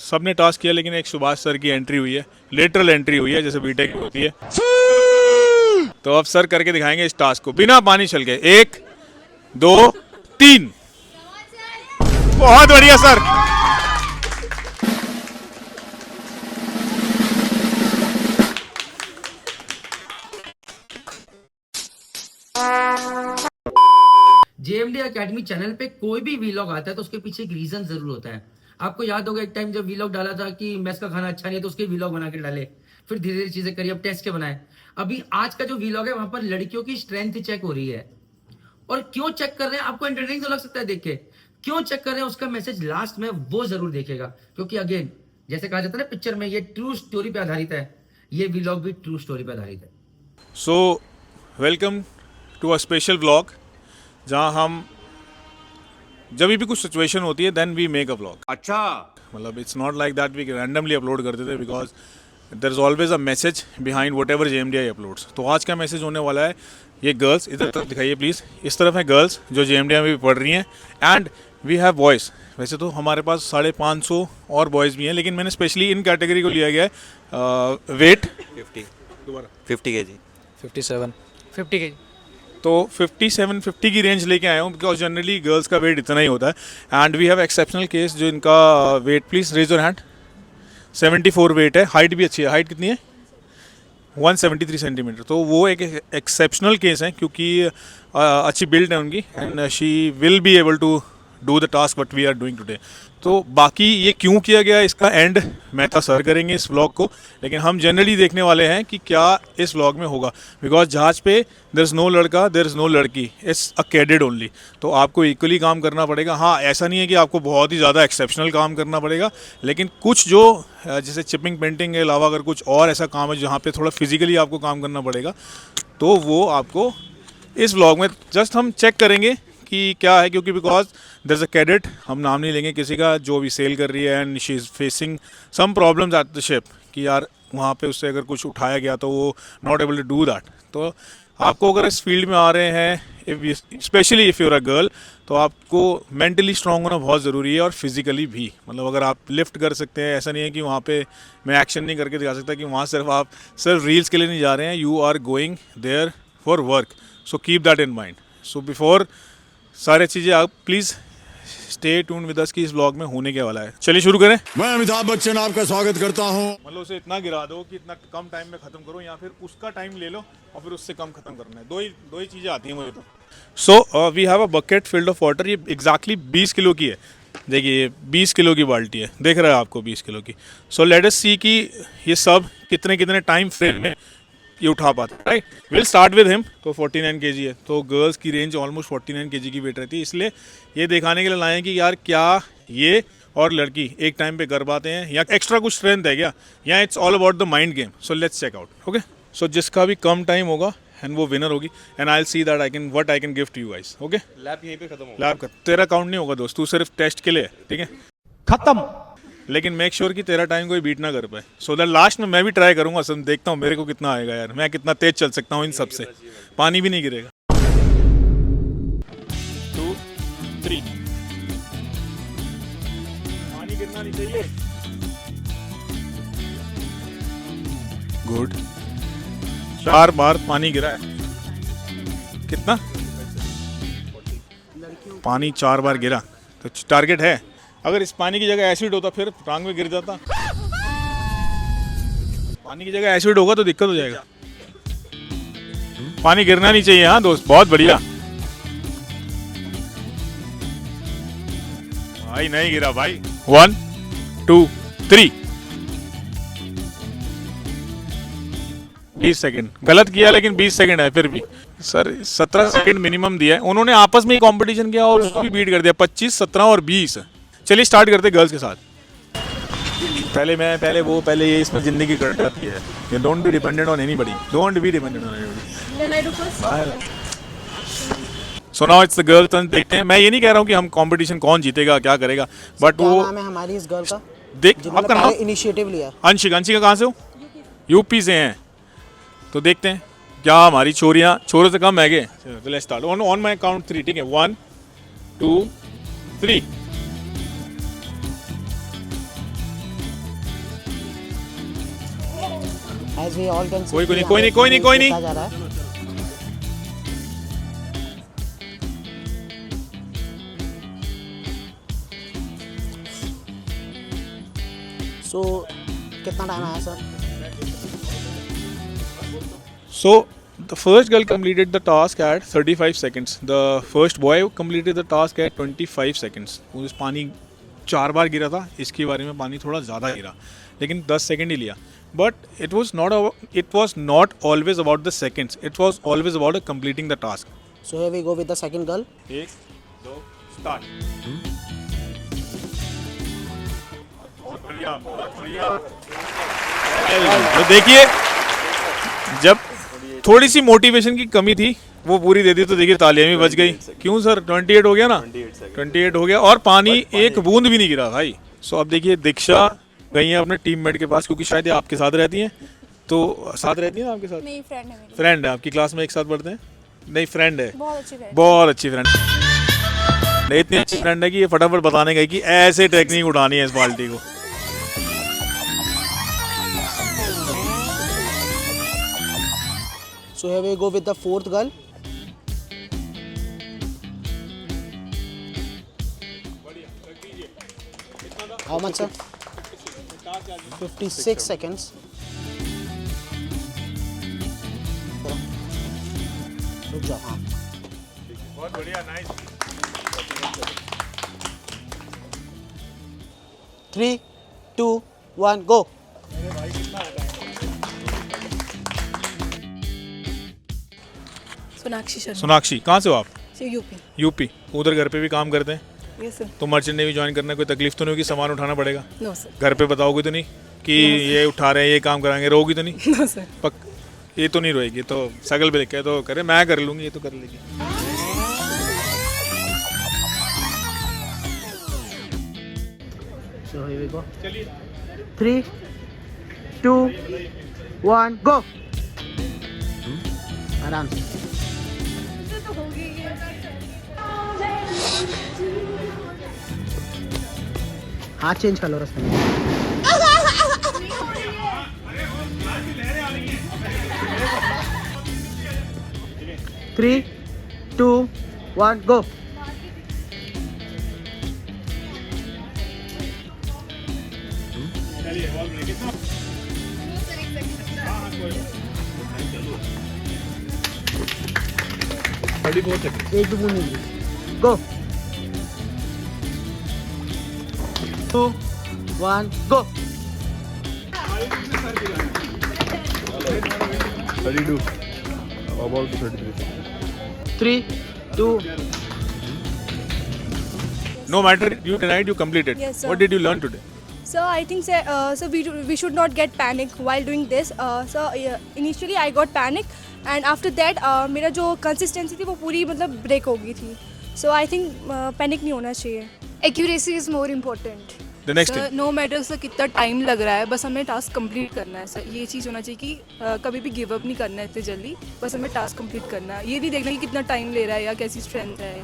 सबने टास्क किया, लेकिन एक सुभाष सर की एंट्री हुई है, लेटरल एंट्री हुई है जैसे बीटेक होती है। तो अब सर करके दिखाएंगे इस टास्क को बिना पानी छल के। 1 2 3। बहुत बढ़िया सर। जेएमडी एकेडमी चैनल पे कोई भी वीलॉग आता है तो उसके पीछे एक रीजन जरूर होता है। आपको याद होगा एक टाइम जब वीलॉग डाला था कि मेस का खाना अच्छा नहीं है तो उसके वीलॉग बना के डाले, फिर धीरे धीरे चीजें करी, अब टेस्ट के बनाए। अभी आज का जो वीलॉग है वहां पर लड़कियों की स्ट्रेंथ चेक हो रही है। और क्यों चेक कर रहे हैं आपको एंटरटेनिंग तो लग सकता है देख के, क्यों चेक कर रहे हैं उसका मैसेज लास्ट में वो जरूर देखेगा, क्योंकि अगेन जैसे कहा जाता है ना पिक्चर में, ये ट्रू स्टोरी पे आधारित है, ये वीलॉग भी ट्रू स्टोरी पे आधारित है। So welcome to a special vlog, जहाँ हम जब भी कुछ सिचुएशन होती है then we make a vlog. अच्छा, मतलब it's not like that we randomly upload करते थे, because there is always a message behind whatever JMDI uploads. तो आज का मैसेज होने वाला है, ये गर्ल्स इधर तरफ दिखाइए प्लीज़, इस तरफ है गर्ल्स जो JMDI में भी पढ़ रही हैं, एंड वी हैव बॉयज़। वैसे तो हमारे पास 550 और बॉयज़ भी हैं, लेकिन मैंने स्पेशली इन कैटेगरी को लिया गया है। Weight 50 kg, 57 50 kg। तो 57-50 की रेंज लेके आया हूँ, बिकॉज जनरली गर्ल्स का वेट इतना ही होता है। And we have exceptional case जो इनका weight, please raise your hand, 74 weight है। हाइट भी अच्छी है, हाइट कितनी है? 173 सेंटीमीटर। तो वो एक एक्सेप्शनल केस है, क्योंकि अच्छी बिल्ड है उनकी, and she will be able to do the task what we are doing today. तो बाकी ये क्यों किया गया इसका एंड मेहता सर करेंगे इस व्लॉग को, लेकिन हम जनरली देखने वाले हैं कि क्या इस व्लॉग में होगा। बिकॉज जहाज पे देयर इज़ नो लड़का, देयर इज़ नो लड़की, इट्स अ कैडेड ओनली। तो आपको इक्वली काम करना पड़ेगा। हाँ, ऐसा नहीं है कि आपको बहुत ही ज़्यादा एक्सेप्शनल काम करना पड़ेगा, लेकिन कुछ जो जैसे चिपिंग पेंटिंग के अलावा अगर कुछ और ऐसा काम है जहाँ पे थोड़ा फिजिकली आपको काम करना पड़ेगा, तो वो आपको इस व्लॉग में जस्ट हम चेक करेंगे कि क्या है। क्योंकि because there is a cadet, हम नाम नहीं लेंगे किसी का, जो भी सेल कर रही है and she is facing some problems at the ship, कि यार वहाँ पे उससे अगर कुछ उठाया गया तो वो not able to do that. तो आपको अगर इस फील्ड में आ रहे हैं, specially if you're a girl, तो आपको मेंटली स्ट्रांग होना बहुत ज़रूरी है, और फिजिकली भी। मतलब अगर आप लिफ्ट कर सकते हैं, ऐसा नहीं है कि वहाँ पे मैं एक्शन नहीं करके दिखा सकता कि वहाँ आप सिर्फ रील्स के लिए नहीं जा रहे हैं, you are going there for work. So keep that in mind. So before सारे चीज़ें आप please stay tune with us कि इस व्लॉग में होने के वाला है। चलिए शुरू करें। मैं अमिताभ बच्चन आपका स्वागत करता हूं। मतलब उसे इतना गिरा दो कि इतना कम टाइम में ख़त्म करो, या फिर उसका टाइम ले लो और फिर उससे कम ख़त्म करना है। दो ही चीज़ें आती हैं मुझे तो। So we have a bucket filled of water. ये एग्जैक्टली 20 किलो की है। देखिए 20 किलो की बाल्टी है, देख रहे हैं आपको 20 किलो की। सो लेट अस सी कि ये सब कितने टाइम फ्रेम में ये उठा पाता है, right. Will start with him. तो 49 kg है, तो गर्ल्स की रेंज ऑलमोस्ट 49 kg की वेट रहती है। इसलिए ये दिखाने के लिए लाए हैं कि यार क्या ये और लड़की एक टाइम पे कर पाते हैं, या एक्स्ट्रा कुछ स्ट्रेंथ है क्या, या it's all about the mind game. So let's check out. Okay, so जिसका भी कम टाइम होगा एंड वो विनर होगी, and I will see that I can gift you guys. Okay, lab यहीं पे खत्म होगा। लैब का तेरा काउंट नहीं होगा दोस्त, तू सिर्फ टेस्ट के लिए है, ठीक है, खत्म। लेकिन मेक श्योर कि तेरा टाइम कोई बीट ना कर पाए। सो दैट लास्ट में मैं भी ट्राई करूंगा, सब देखता हूँ मेरे को कितना आएगा यार, मैं कितना तेज चल सकता हूँ इन सब से। पानी भी नहीं गिरेगा। 2 3। पानी गिरना नहीं चाहिए। गुड, 4 बार पानी गिरा है। कितना पानी 4 बार गिरा, तो टारगेट है। अगर इस पानी की जगह एसिड होता फिर टांग में गिर जाता। पानी की जगह एसिड होगा तो दिक्कत हो जाएगा। पानी गिरना नहीं चाहिए। हाँ दोस्त, बहुत बढ़िया भाई, नहीं गिरा भाई। 1 2 3। 20 सेकंड गलत किया, लेकिन 20 सेकंड है फिर भी। सर 17 सेकंड मिनिमम दिया है उन्होंने, आपस में ही कंपटीशन किया और उसको भी बीट कर दिया। 25 17 और 20। चलिए स्टार्ट करते गर्ल्स के साथ। पहले ये इसमें जिंदगी कट जाती है। You don't be dependent on anybody. Don't be dependent on anybody. Can I do first? So now it's the girls turn। देखते हैं, मैं ये नहीं कह रहा हूँ कि हम कंपटीशन कौन जीतेगा क्या करेगा, बट क्या वो नाम है हमारी इस गर्ल का देख जिन्होंने आपका नाम पहले इनिशिएटिव लिया? अंशिका कहाँ से हो? यूपी से हैं। तो देखते हैं क्या हमारी छोरियाँ छोरों से कम है गे। Let's start on my count 3, ठीक है। 1 2 3। As we all can see, कोई नहीं, कि कोई नहीं, यहाँ कोई नहीं, पे कोई नहीं। जीता जा रहा है। So, कितना टाइम आया sir? So the first girl completed the task at 35 seconds. The first boy completed the task at 25 seconds. उस पानी 4 बार गिरा था, इसके बारे में पानी थोड़ा ज़्यादा गिरा, लेकिन 10 सेकंड ही लिया. But it was not always about the seconds. It was always about completing the task. So here we go with the second girl. 1, 2, start. तो देखिए, जब थोड़ी सी मोटिवेशन की कमी थी वो पूरी दे दी, तो देखिए तालियां भी बज गई. क्यों सर? 28 हो गया ना, 28 हो गया, और पानी एक बूंद भी नहीं गिरा भाई. सो अब देखिए दीक्षा गई है अपने टीममेट के पास, क्योंकि शायद ये आपके साथ रहती हैं. तो साथ रहती है ना आपके साथ? नहीं, फ्रेंड है मेरी। फ्रेंड है आपकी, क्लास में एक साथ पढ़ते हैं? नहीं, फ्रेंड है, बहुत अच्छी फ्रेंड। बहुत अच्छी फ्रेंड. इतनी अच्छी फ्रेंड है कि ये फटाफट बताने गई कि ऐसे टेक्निक उठानी है इस बाल्टी को. So here we go with the fourth girl. How much sir? 56 seconds. रुक जाओ. हाँ. बहुत बढ़िया, नाइस. 3, 2, 1, go. सोनाक्षी शर्मा। सोनाक्षी, कहाँ से हो आप? यूपी। यूपी. उधर घर पे भी काम करते हैं? Yes sir. तो मर्चेंट नेवी ज्वाइन करना कोई तकलीफ तो नहीं होगी? सामान उठाना पड़ेगा? No sir. घर पे बताओगे तो नहीं कि ये उठा रहे हैं, ये काम कराएंगे? रोगी तो नहीं? No sir. ये तो नहीं रोएगी, तो सगल पे लिखा है तो करे, मैं कर लूंगी, ये तो कर लेगी. So here we go. 3, 2, 1, go. आराम से. हाथ चेंज कर लो रास्ते में. Three, 2, 1, go. एक भी बूंद नहीं. Go. 2, 1, go. 32. About 33. 3, 2. No matter you denied, you completed. Yes, sir. What did you learn today? So I think so we should not get panic while doing this. Initially I got panic and after that मेरा जो consistency थी वो पूरी मतलब break हो गई थी. So I think panic नहीं होना चाहिए. Accuracy is more important. The next sir thing. No matter sir कितना टाइम लग रहा है, बस हमें टास्क कंप्लीट करना है सर. ये चीज़ होना चाहिए कि कभी भी गिव अप नहीं करना है इतने जल्दी, बस हमें टास्क कंप्लीट करना है. ये नहीं देखना कि कितना टाइम ले रहा है या कैसी स्ट्रेंथ है.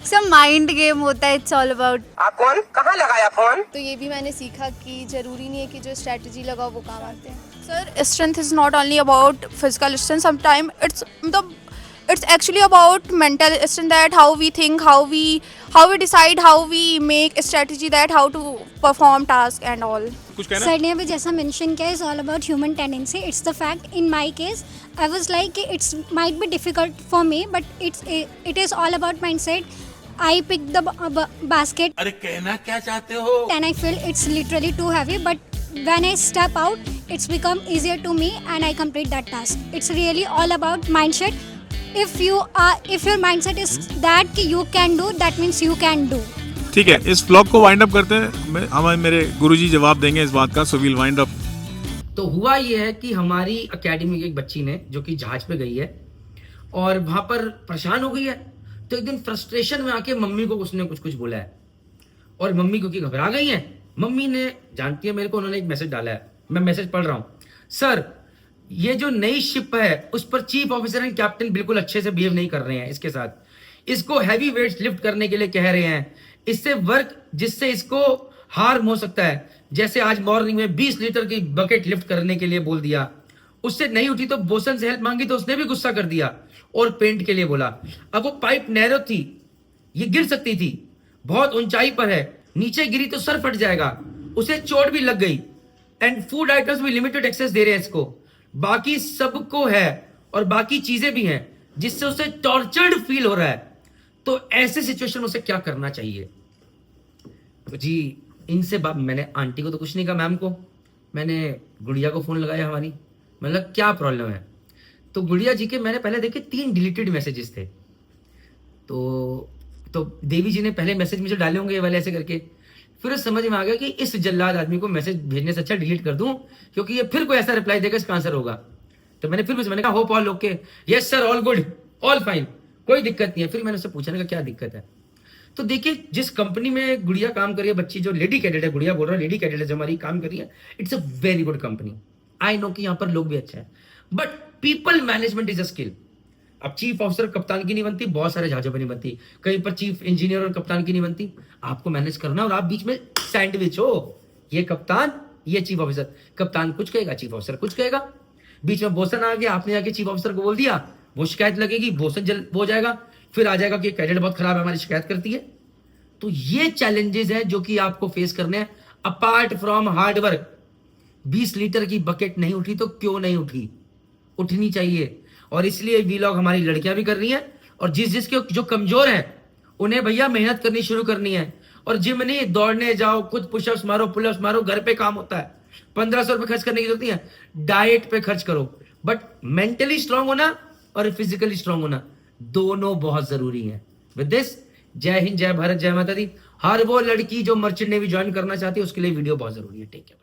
सब माइंड गेम होता है. It's all about. आप कौन? कहाँ लगाया फोन? तो ये भी मैंने सीखा कि ज़रूरी नहीं है कि जो स्ट्रैटेजी लगाओ वो काम आते हैं. Sir strength is not only about physical strength. Sometime it's actually about mental strength, that how we think, how we decide, how we make a strategy, that how to perform task and all. कुछ कहना? Sir ने अभी जैसा mention किया, is all about human tendency. It's the fact. In my case I was like it's might be difficult for me, but it is all about mindset. I picked the basket. अरे कहना क्या चाहते हो? And I feel it's literally too heavy, but when I step out, it's become easier to me and I complete that task. It's really all about mindset. If your mindset is that कि you can do, that means you can do. ठीक है, इस vlog को wind up करते हैं. हमें मेरे गुरुजी जवाब देंगे इस बात का. So we'll wind up. तो हुआ ये है कि हमारी अकेडमी की एक बच्ची ने, जो कि जहाज पे गई है और वहां पर परेशान हो गई है, तो एक दिन फ्रस्ट्रेशन में आके मम्मी को उसने कुछ बोला है और मम्मी क्योंकि घबरा गई है, मम्मी ने, जानती है मेरे को, उन्होंने एक मैसेज डाला है. मैं मैसेज पढ़ रहा हूँ. सर, ये जो नई शिप है उस पर चीफ ऑफिसर एंड कैप्टन बिल्कुल अच्छे से बिहेव नहीं कर रहे हैं इसके साथ. इसको हैवी वेट्स लिफ्ट करने के लिए कह रहे हैं. इससे वर्क जिससे इसको हार्म हो सकता है, जैसे आज मॉर्निंग में 20 लीटर की बकेट लिफ्ट करने के लिए बोल दिया. उससे नहीं उठी तो बोसन से हेल्प मांगी तो उसने भी गुस्सा कर दिया और पेंट के लिए बोला। अब वो पाइप नैरो थी, ये गिर सकती थी, बहुत ऊंचाई पर है, नीचे गिरी तो सर फट जाएगा, उसे चोट भी लग गई। एंड फूड आइटम्स भी लिमिटेड एक्सेस दे रहे हैं इसको, बाकी सबको है और बाकी चीजें भी हैं जिससे उसे टॉर्चर्ड फील हो रहा है। तो ऐसे सिचुएशन में उसे क्या करना चाहिए? तो जी इनसे बात, मैंने आंटी को तो कुछ नहीं कहा, मैम को, मैंने गुड़िया को फोन लगाया हमारी, मतलब क्या प्रॉब्लम है। तो गुड़िया जी के मैंने पहले देखे 3 डिलीटेड मैसेजेस थे। तो देवी जी ने पहले मैसेज मुझे डाले होंगे ये वाले ऐसे करके, फिर समझ में आ गया कि इस जल्लाद आदमी को मैसेज भेजने से अच्छा डिलीट कर दूं, क्योंकि ये फिर कोई ऐसा रिप्लाई देगा इसका आंसर होगा। तो मैंने मैंने कहा hope all okay, yes sir all good all fine, कोई दिक्कत नहीं है। फिर मैंने उससे पूछा ना क्या दिक्कत है। तो देखिए जिस कंपनी में गुड़िया काम कर रही है, बच्ची जो लेडी कैडेट है, गुड़िया बोल रहा है लेडी कैडेट है जो हमारी काम कर रही है, it's a very good company. I know कि यहाँ पर लोग भी अच्छा है, but people management is a skill. अब चीफ ऑफिसर कप्तान की नहीं बनती, बहुत सारे जहाजों पर नहीं बनती, कहीं पर चीफ इंजीनियर और कप्तान की नहीं बनती। आपको मैनेज करना और आप बीच में सैंडविच हो, ये कप्तान ये चीफ ऑफिसर, कप्तान कुछ कहेगा चीफ ऑफिसर कुछ कहेगा, बीच में बोसन आ गया, आपने जाके चीफ ऑफिसर को बोल दिया, वो शिकायत लगेगी, बोसन जल हो जाएगा, फिर आ जाएगा कि कैडेट बहुत खराब है हमारी शिकायत करती है। तो ये चैलेंजेस है जो कि आपको फेस करने हैं apart from hard work. 20 litre की बकेट नहीं उठी तो क्यों नहीं उठी, उठनी चाहिए। और इसलिए वीलॉग हमारी लड़कियां भी कर रही हैं, और जिसके जो कमजोर हैं उन्हें भैया मेहनत करनी शुरू करनी है। और जिम नहीं, दौड़ने जाओ, खुद पुशअप्स मारो, पुलअप्स मारो, घर पे काम होता है। 1500 रुपए खर्च करने की जरूरत नहीं है, डाइट पे खर्च करो। बट मेंटली स्ट्रांग होना और फिजिकली स्ट्रांग होना दोनों बहुत जरूरी है। विद दिस जय हिंद, जय भारत, जय माता दी। हर वो लड़की जो मर्चेंट नेवी ज्वाइन करना चाहती है उसके लिए वीडियो बहुत जरूरी है। Take care.